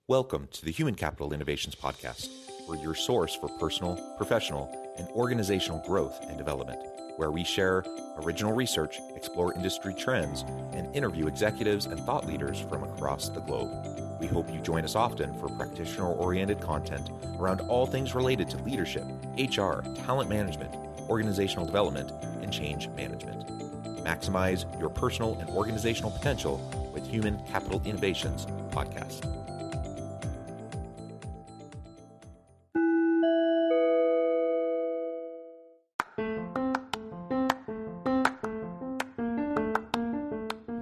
Welcome to the Human Capital Innovations Podcast. We're your source for personal, professional, and organizational growth and development, where we share original research, explore industry trends, and interview executives and thought leaders from across the globe. We hope you join us often for practitioner-oriented content around all things related to leadership, HR, talent management, organizational development, and change management. Maximize your personal and organizational potential with Human Capital Innovations Podcast.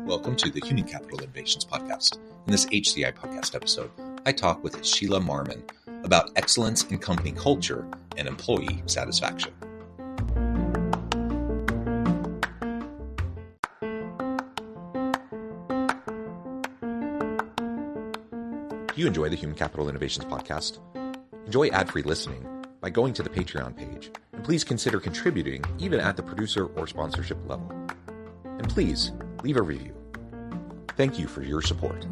Welcome to the Human Capital Innovations Podcast. In this HCI Podcast episode, I talk with Sheila Marmon about excellence in company culture and employee satisfaction. Do you enjoy the Human Capital Innovations Podcast? Enjoy ad-free listening by going to the Patreon page, and please consider contributing even at the producer or sponsorship level. And please leave a review. Thank you for your support.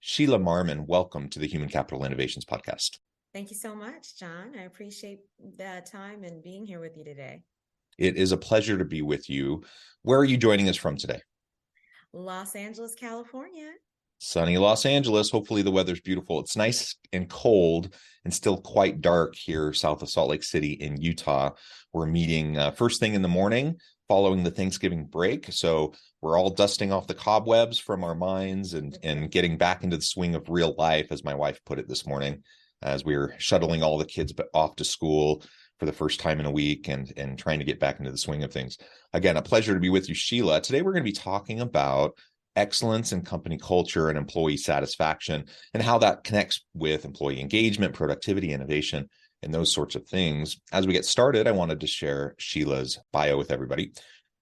Sheila Marmon, welcome to the Human Capital Innovations Podcast. Thank you so much, John. I appreciate the time and being here with you today. It is a pleasure to be with you. Where are you joining us from today? Los Angeles, California. Sunny Los Angeles. Hopefully the weather's beautiful. It's nice and cold and still quite dark here south of Salt Lake City in Utah. We're meeting first thing in the morning following the Thanksgiving break. So we're all dusting off the cobwebs from our minds and getting back into the swing of real life, as my wife put it this morning, as we were shuttling all the kids off to school for the first time in a week and trying to get back into the swing of things. Again, a pleasure to be with you, Sheila. Today, we're going to be talking about excellence in company culture and employee satisfaction and how that connects with employee engagement, productivity, innovation, and those sorts of things. As we get started, I wanted to share Sheila's bio with everybody.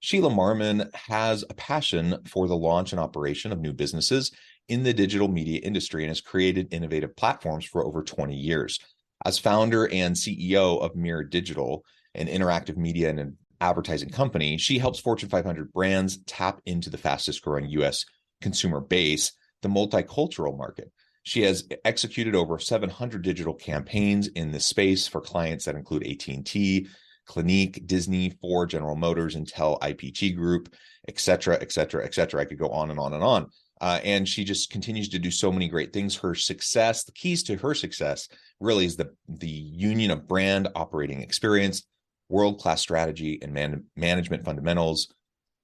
Sheila Marmon has a passion for the launch and operation of new businesses in the digital media industry and has created innovative platforms for over 20 years. As founder and CEO of Mirror Digital, an interactive media and advertising company, she helps Fortune 500 brands tap into the fastest growing U.S. consumer base, the multicultural market. She has executed over 700 digital campaigns in this space for clients that include AT&T, Clinique, Disney, Ford, General Motors, Intel, IPG Group, et cetera, et cetera, et cetera. I could go on and on and on. And she just continues to do so many great things. Her success, the keys to her success really is the union of brand operating experience, world-class strategy and management fundamentals,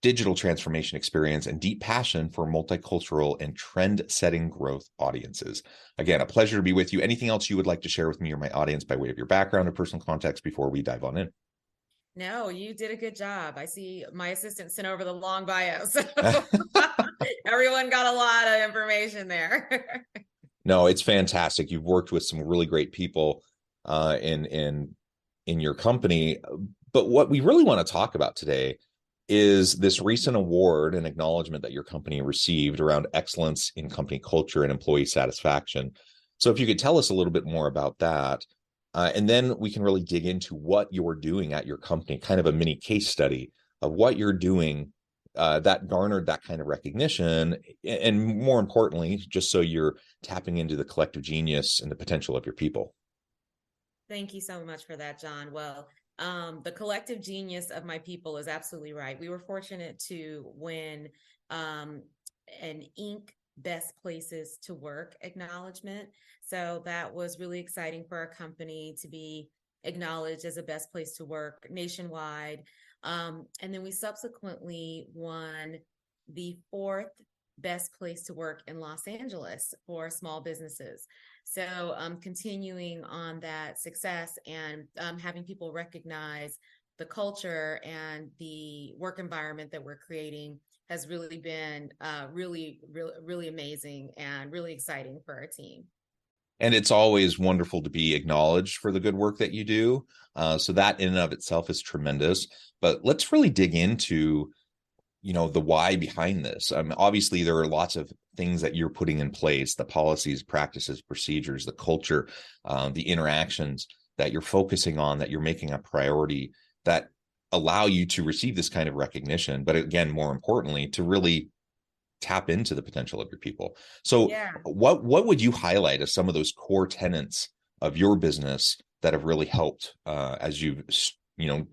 digital transformation experience, and deep passion for multicultural and trend-setting growth audiences. Again, a pleasure to be with you. Anything else you would like to share with me or my audience by way of your background or personal context before we dive on in? No, you did a good job. I see my assistant sent over the long bio, so everyone got a lot of information there. No, it's fantastic. You've worked with some really great people in your company. But what we really want to talk about today is this recent award and acknowledgement that your company received around excellence in company culture and employee satisfaction. So if you could tell us a little bit more about that, and then we can really dig into what you're doing at your company, kind of a mini case study of what you're doing that garnered that kind of recognition. And more importantly, just so you're tapping into the collective genius and the potential of your people. Thank you so much for that, John. Well, the collective genius of my people is absolutely right. We were fortunate to win an Inc. Best Places to Work acknowledgement. So that was really exciting for our company to be acknowledged as a best place to work nationwide. And then we subsequently won the 4th best place to work in Los Angeles for small businesses. So continuing on that success and having people recognize the culture and the work environment that we're creating has really been really amazing and really exciting for our team. And it's always wonderful to be acknowledged for the good work that you do. So that in and of itself is tremendous. But let's really dig into, the why behind this. Obviously, there are lots of things that you're putting in place, the policies, practices, procedures, the culture, the interactions that you're focusing on, that you're making a priority, that allow you to receive this kind of recognition, but again, more importantly, to really tap into the potential of your people. So what would you highlight as some of those core tenets of your business that have really helped as you've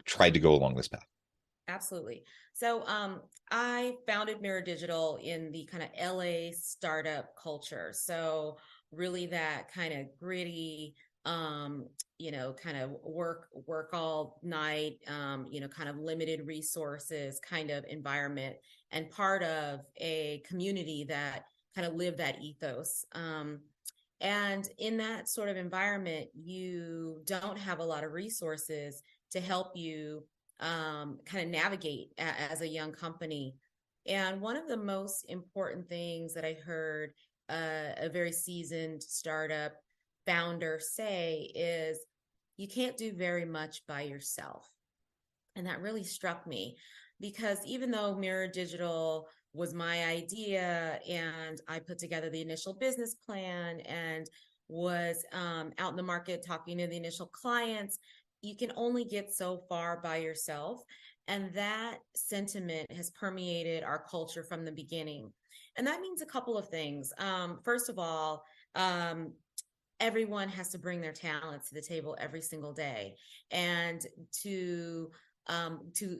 tried to go along this path? Absolutely. So I founded Mirror Digital in the kind of LA startup culture. So really that kind of gritty, kind of work all night, kind of limited resources kind of environment, and part of a community that kind of live that ethos. And in that sort of environment, you don't have a lot of resources to help you kind of navigate as a young company. And one of the most important things that I heard a very seasoned startup founder say is, you can't do very much by yourself. And that really struck me, because even though Mirror Digital was my idea and I put together the initial business plan and was out in the market talking to the initial clients, you can only get so far by yourself. And that sentiment has permeated our culture from the beginning. And that means a couple of things. First of all, everyone has to bring their talents to the table every single day. And to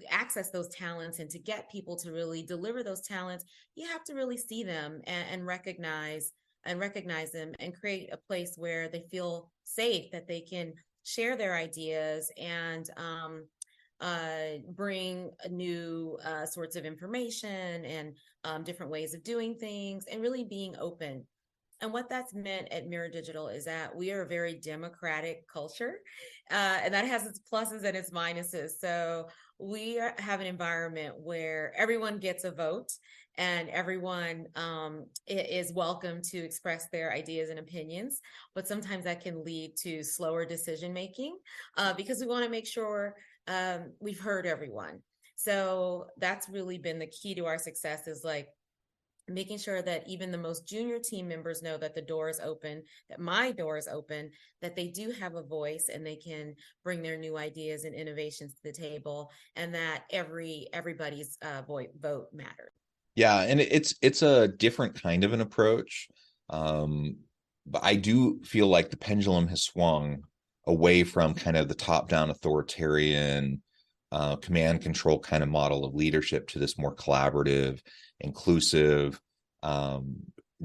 access those talents and to get people to really deliver those talents, you have to really see them and recognize them and create a place where they feel safe, that they can share their ideas and bring new sorts of information and different ways of doing things, and really being open. And what that's meant at Mirror Digital is that we are a very democratic culture, and that has its pluses and its minuses. So we have an environment where everyone gets a vote, and everyone is welcome to express their ideas and opinions. But sometimes that can lead to slower decision making because we want to make sure we've heard everyone. So that's really been the key to our success, is like making sure that even the most junior team members know that the door is open, that my door is open, that they do have a voice and they can bring their new ideas and innovations to the table, and that everybody's vote matters. Yeah, and it's a different kind of an approach. But I do feel like the pendulum has swung away from kind of the top-down authoritarian command control kind of model of leadership to this more collaborative, inclusive,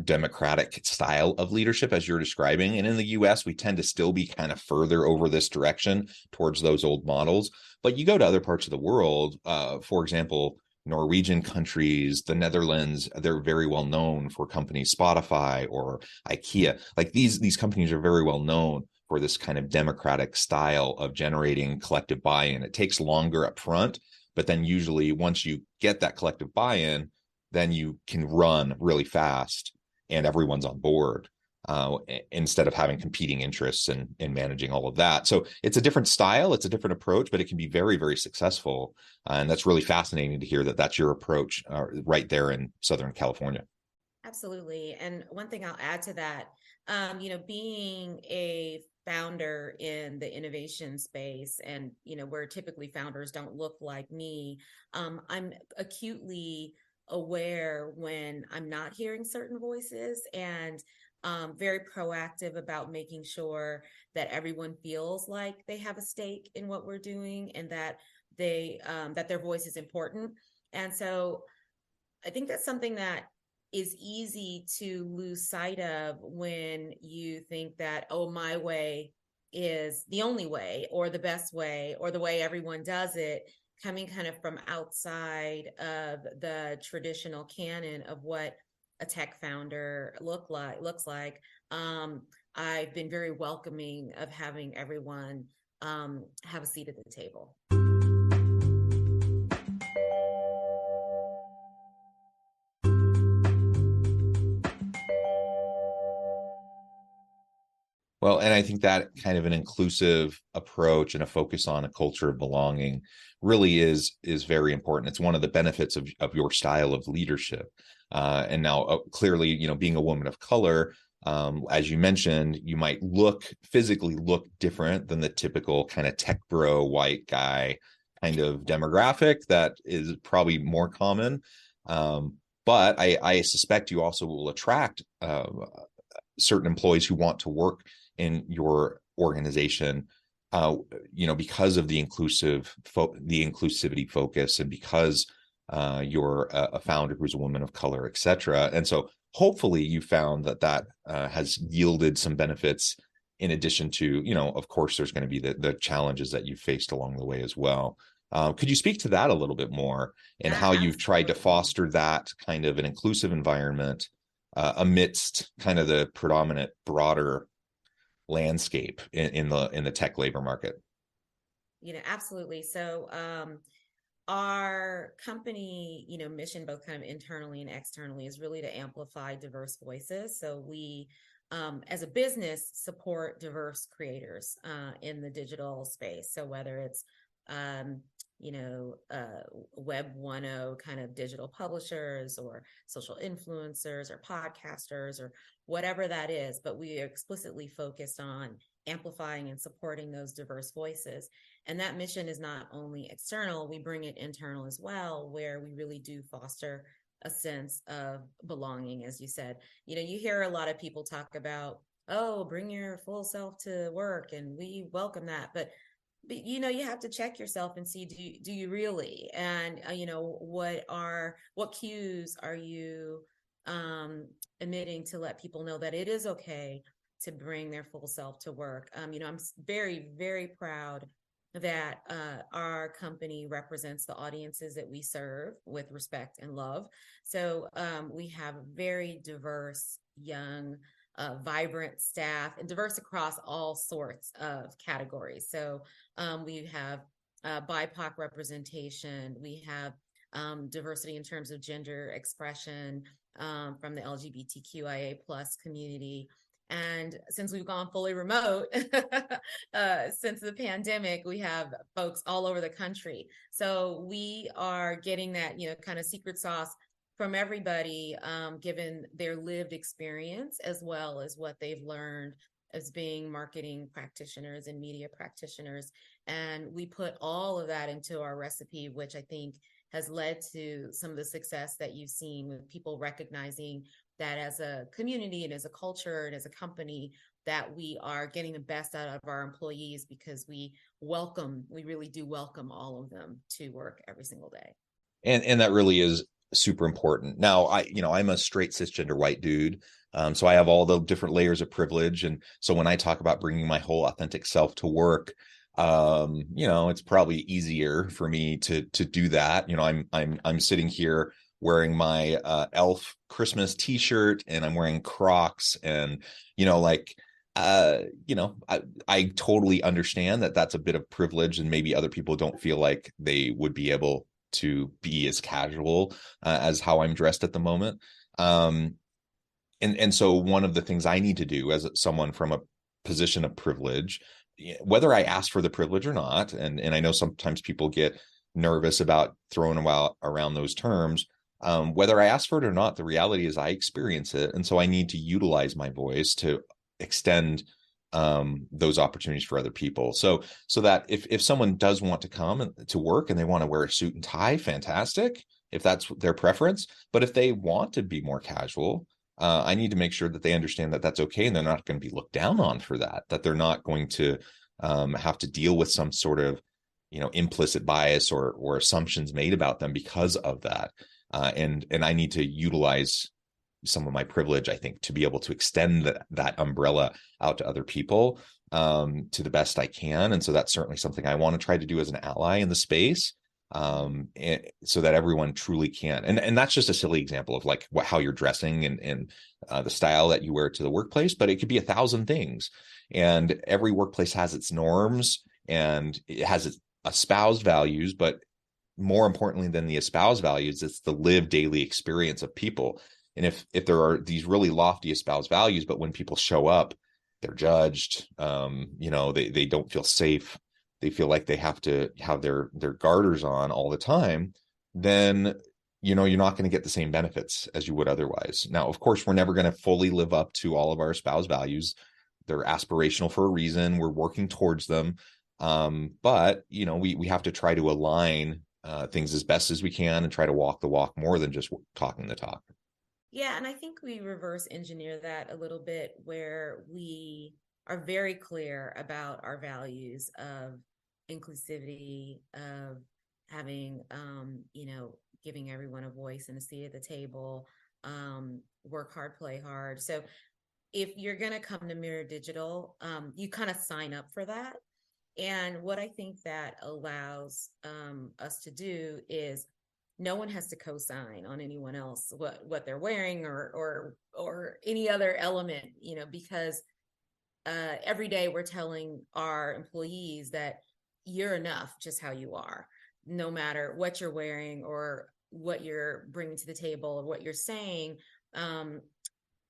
democratic style of leadership, as you're describing. And in the US, we tend to still be kind of further over this direction towards those old models. But you go to other parts of the world, for example, Norwegian countries, the Netherlands, they're very well known for companies, Spotify or IKEA. Like these companies are very well known for this kind of democratic style of generating collective buy-in. It takes longer up front, but then usually once you get that collective buy-in, then you can run really fast and everyone's on board instead of having competing interests and managing all of that. So it's a different style, it's a different approach, but it can be very, very successful. And that's really fascinating to hear that that's your approach right there in Southern California. Absolutely. And one thing I'll add to that, being a founder in the innovation space, and, where typically founders don't look like me, I'm acutely aware when I'm not hearing certain voices, and very proactive about making sure that everyone feels like they have a stake in what we're doing, and that that their voice is important. And so I think that's something that is easy to lose sight of when you think that, oh, my way is the only way or the best way or the way everyone does it, coming kind of from outside of the traditional canon of what a tech founder looks like. I've been very welcoming of having everyone have a seat at the table. Well, and I think that kind of an inclusive approach and a focus on a culture of belonging really is very important. It's one of the benefits of your style of leadership. And now clearly, being a woman of color, as you mentioned, you might physically look different than the typical kind of tech bro white guy kind of demographic that is probably more common. But I suspect you also will attract certain employees who want to work in your organization, because of the inclusivity focus, and because you're a founder who's a woman of color, et cetera. And so hopefully you found that has yielded some benefits, in addition to, of course, there's going to be the challenges that you've faced along the way as well. Could you speak to that a little bit more, and how you've tried to foster that kind of an inclusive environment amidst kind of the predominant broader landscape in the tech labor market? Absolutely. So our company, mission, both kind of internally and externally, is really to amplify diverse voices. So we, as a business, support diverse creators in the digital space. So whether it's Web 1.0 kind of digital publishers, or social influencers, or podcasters, or whatever that is, but we are explicitly focused on amplifying and supporting those diverse voices. And that mission is not only external, we bring it internal as well, where we really do foster a sense of belonging. As you said, you hear a lot of people talk about, oh, bring your full self to work, and we welcome that. But you have to check yourself and see, do you really? And what cues are you emitting to let people know that it is okay to bring their full self to work? I'm very, very proud that our company represents the audiences that we serve with respect and love. So we have a very diverse, young, vibrant staff, and diverse across all sorts of categories. So we have BIPOC representation. We have diversity in terms of gender expression from the LGBTQIA plus community. And since we've gone fully remote since the pandemic, we have folks all over the country. So we are getting that, kind of secret sauce from everybody, given their lived experience, as well as what they've learned as being marketing practitioners and media practitioners. And we put all of that into our recipe, which I think has led to some of the success that you've seen, with people recognizing that as a community and as a culture and as a company, that we are getting the best out of our employees, because we really do welcome all of them to work every single day. And that really is super important. Now, I'm a straight cisgender white dude. So I have all the different layers of privilege. And so when I talk about bringing my whole authentic self to work, it's probably easier for me to do that. I'm sitting here wearing my elf Christmas t-shirt, and I'm wearing Crocs, and I totally understand that that's a bit of privilege, and maybe other people don't feel like they would be able to be as casual as how I'm dressed at the moment. And so one of the things I need to do as someone from a position of privilege, whether I ask for the privilege or not, and I know sometimes people get nervous about throwing around those terms, whether I ask for it or not, the reality is I experience it. And so I need to utilize my voice to extend those opportunities for other people. So that if someone does want to come to work and they want to wear a suit and tie, fantastic, if that's their preference. But if they want to be more casual, I need to make sure that they understand that that's okay, and they're not going to be looked down on for that they're not going to have to deal with some sort of implicit bias or assumptions made about them because of that. And I need to utilize some of my privilege, I think, to be able to extend that umbrella out to other people to the best I can. And so that's certainly something I want to try to do as an ally in the space, so that everyone truly can. And that's just a silly example of how you're dressing and the style that you wear to the workplace, but it could be 1,000 things. And every workplace has its norms, and it has its espoused values, but more importantly than the espoused values, it's the lived daily experience of people. And if there are these really lofty espoused values, but when people show up, they're judged, they don't feel safe, they feel like they have to have their garters on all the time, then you're not going to get the same benefits as you would otherwise. Now, of course, we're never going to fully live up to all of our espoused values. They're aspirational for a reason. We're working towards them. But we have to try to align things as best as we can and try to walk the walk more than just talking the talk. Yeah, and I think we reverse engineer that a little bit, where we are very clear about our values of inclusivity, of having, giving everyone a voice and a seat at the table, work hard, play hard. So if you're going to come to Mirror Digital, you kind of sign up for that. And what I think that allows us to do is no one has to co-sign on anyone else what they're wearing or any other element, because every day we're telling our employees that you're enough just how you are, no matter what you're wearing or what you're bringing to the table or what you're saying.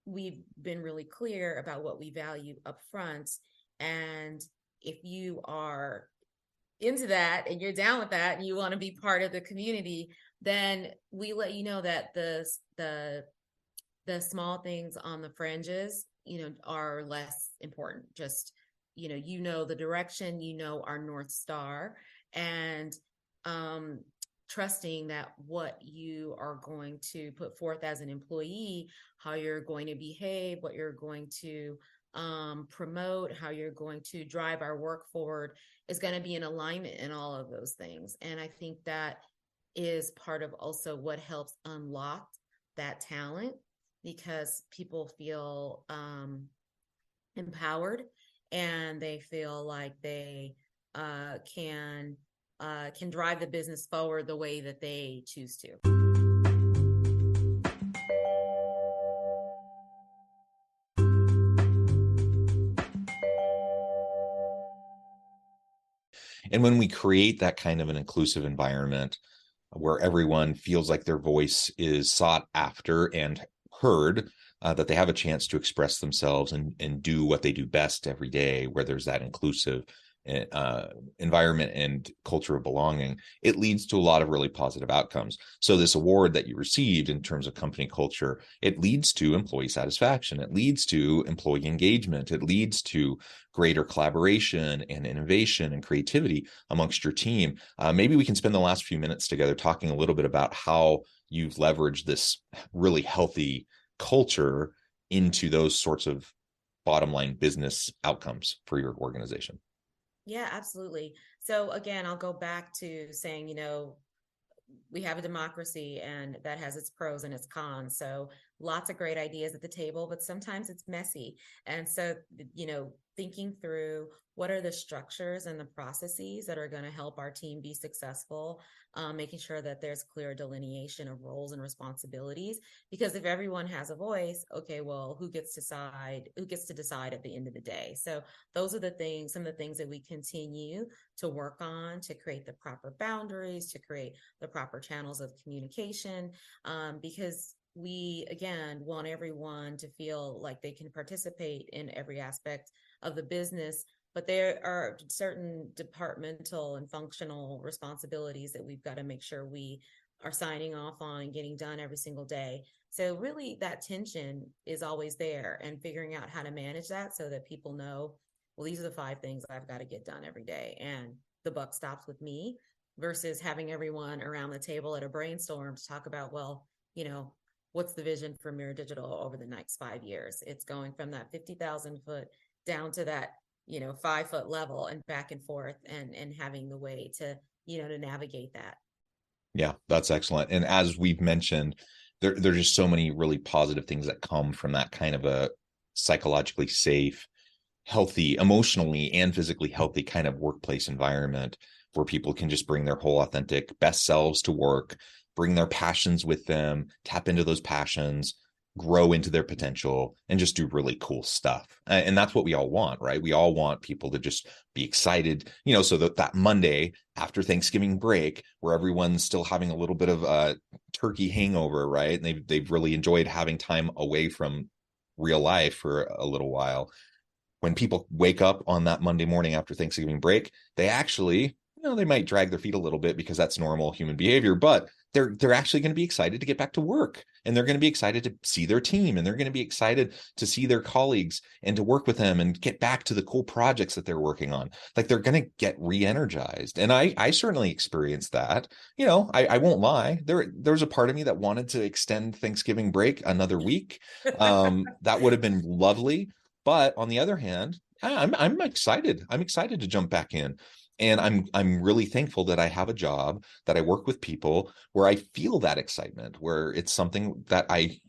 We've been really clear about what we value up front. And if you are into that and you're down with that and you want to be part of the community, then we let you know that the small things on the fringes, are less important. Just, the direction, our North Star, and trusting that what you are going to put forth as an employee, how you're going to behave, what you're going to promote, how you're going to drive our work forward is going to be in alignment in all of those things. And I think that is part of also what helps unlock that talent, because people feel empowered and they feel like they can drive the business forward the way that they choose to. And when we create that kind of an inclusive environment where everyone feels like their voice is sought after and heard, that they have a chance to express themselves and do what they do best every day, where there's that inclusive environment and culture of belonging, it leads to a lot of really positive outcomes. So this award that you received in terms of company culture, it leads to employee satisfaction, it leads to employee engagement, it leads to greater collaboration and innovation and creativity amongst your team. Maybe we can spend the last few minutes together talking a little bit about how you've leveraged this really healthy culture into those sorts of bottom line business outcomes for your organization. Yeah, absolutely. So again, I'll go back to saying, we have a democracy and that has its pros and its cons. So lots of great ideas at the table, but sometimes it's messy. And so, thinking through what are the structures and the processes that are going to help our team be successful, making sure that there's clear delineation of roles and responsibilities. Because if everyone has a voice, okay, well, who gets to decide at the end of the day? So those are some of the things that we continue to work on to create the proper boundaries, to create the proper channels of communication, because we, again, want everyone to feel like they can participate in every aspect of the business, but there are certain departmental and functional responsibilities that we've got to make sure we are signing off on and getting done every single day. So really that tension is always there, and figuring out how to manage that so that people know, well, these are the 5 things I've got to get done every day, and the buck stops with me, versus having everyone around the table at a brainstorm to talk about, well, what's the vision for Mirror Digital over the next 5 years? It's going from that 50,000 foot down to that, 5 foot level and back and forth, and having the way to, to navigate that. Yeah, that's excellent. And as we've mentioned, there's just so many really positive things that come from that kind of a psychologically safe, healthy, emotionally and physically healthy kind of workplace environment where people can just bring their whole authentic best selves to work, bring their passions with them, tap into those passions, grow into their potential, and just do really cool stuff. And that's what we all want, right? We all want people to just be excited, so that Monday after Thanksgiving break, where everyone's still having a little bit of a turkey hangover, right? And they've really enjoyed having time away from real life for a little while. When people wake up on that Monday morning after Thanksgiving break, they actually, they might drag their feet a little bit because that's normal human behavior, but they're actually going to be excited to get back to work, and they're going to be excited to see their team, and they're going to be excited to see their colleagues and to work with them and get back to the cool projects that they're working on. Like, they're going to get re-energized. And I certainly experienced that. I won't lie. There's a part of me that wanted to extend Thanksgiving break another week. That would have been lovely. But on the other hand, I'm excited. I'm excited to jump back in. And I'm really thankful that I have a job, that I work with people where I feel that excitement, where it's something that I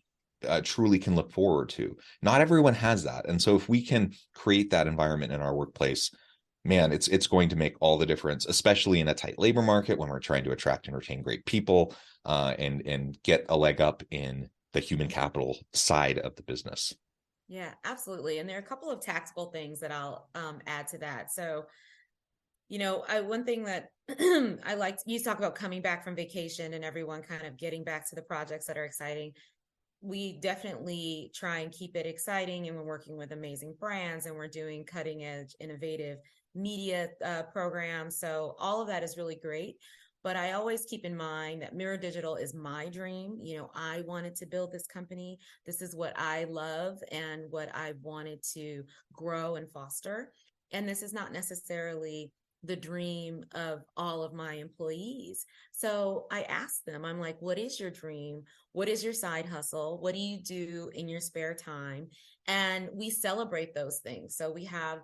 truly can look forward to. Not everyone has that. And so if we can create that environment in our workplace, man, it's going to make all the difference, especially in a tight labor market when we're trying to attract and retain great people, and get a leg up in the human capital side of the business. Yeah, absolutely. And there are a couple of tactical things that I'll add to that. So, one thing that I liked, you talk about coming back from vacation and everyone kind of getting back to the projects that are exciting. We definitely try and keep it exciting, and we're working with amazing brands, and we're doing cutting edge, innovative media programs. So all of that is really great. But I always keep in mind that Mirror Digital is my dream. I wanted to build this company. This is what I love and what I wanted to grow and foster. And this is not necessarily the dream of all of my employees. So I asked them, I'm like, what is your dream? What is your side hustle? What do you do in your spare time? And we celebrate those things. So we have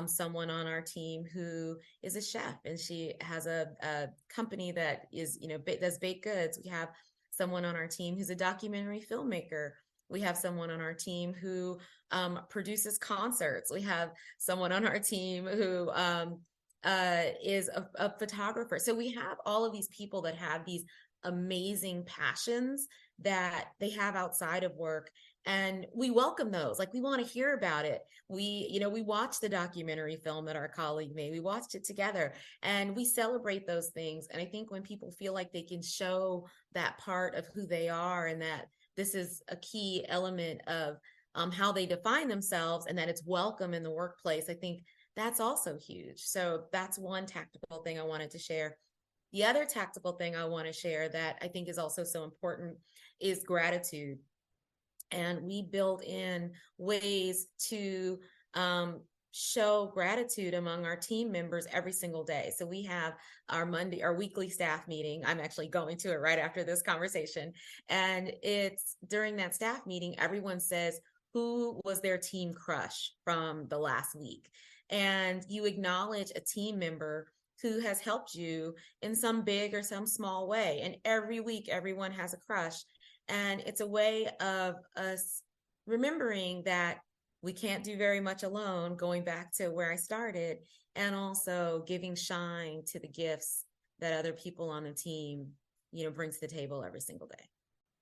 someone on our team who is a chef, and she has a company that is, does baked goods. We have someone on our team who's a documentary filmmaker. We have someone on our team who produces concerts. We have someone on our team who is a photographer. So we have all of these people that have these amazing passions that they have outside of work. And we welcome those. Like, we want to hear about it. We watched the documentary film that our colleague made. We watched it together, and we celebrate those things. And I think when people feel like they can show that part of who they are, and that this is a key element of how they define themselves, and that it's welcome in the workplace, I think that's also huge. So that's one tactical thing I wanted to share. The other tactical thing I want to share that I think is also so important is gratitude. And we build in ways to show gratitude among our team members every single day. So we have our weekly staff meeting. I'm actually going to it right after this conversation. And it's during that staff meeting, everyone says who was their team crush from the last week. And you acknowledge a team member who has helped you in some big or some small way. And every week, everyone has a crush. And it's a way of us remembering that we can't do very much alone, going back to where I started, and also giving shine to the gifts that other people on the team, bring to the table every single day.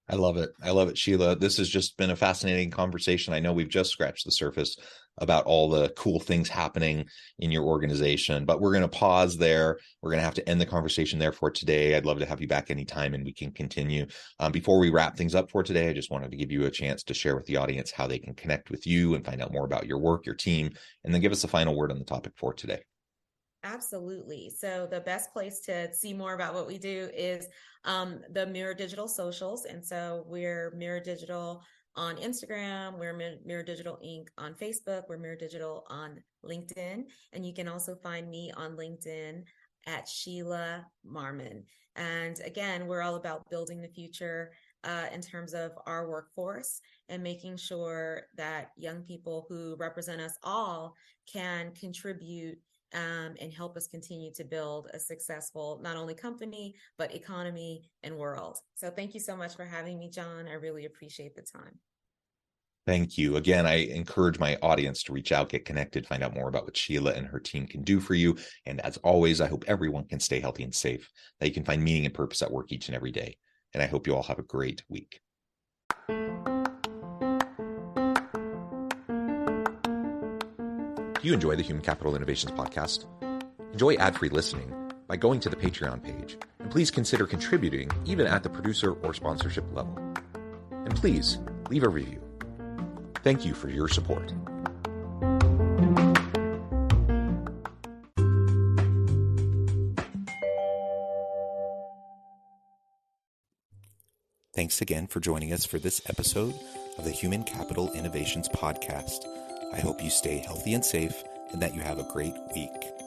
I love it. I love it, Sheila. This has just been a fascinating conversation. I know we've just scratched the surface about all the cool things happening in your organization, but we're going to pause there. We're going to have to end the conversation there for today. I'd love to have you back anytime and we can continue. Before we wrap things up for today, I just wanted to give you a chance to share with the audience how they can connect with you and find out more about your work, your team, and then give us a final word on the topic for today. Absolutely. So the best place to see more about what we do is the Mirror Digital socials. And so we're Mirror Digital on Instagram, we're Mirror Digital Inc. on Facebook, we're Mirror Digital on LinkedIn. And you can also find me on LinkedIn at Sheila Marmon. And again, we're all about building the future in terms of our workforce and making sure that young people who represent us all can contribute and help us continue to build a successful, not only company, but economy and world. So thank you so much for having me, John. I really appreciate the time. Thank you. Again, I encourage my audience to reach out, get connected, find out more about what Sheila and her team can do for you. And as always, I hope everyone can stay healthy and safe, that you can find meaning and purpose at work each and every day. And I hope you all have a great week. Do you enjoy the Human Capital Innovations podcast? Enjoy ad-free listening by going to the Patreon page, and please consider contributing even at the producer or sponsorship level. And please leave a review. Thank you for your support. Thanks again for joining us for this episode of the Human Capital Innovations Podcast. I hope you stay healthy and safe and that you have a great week.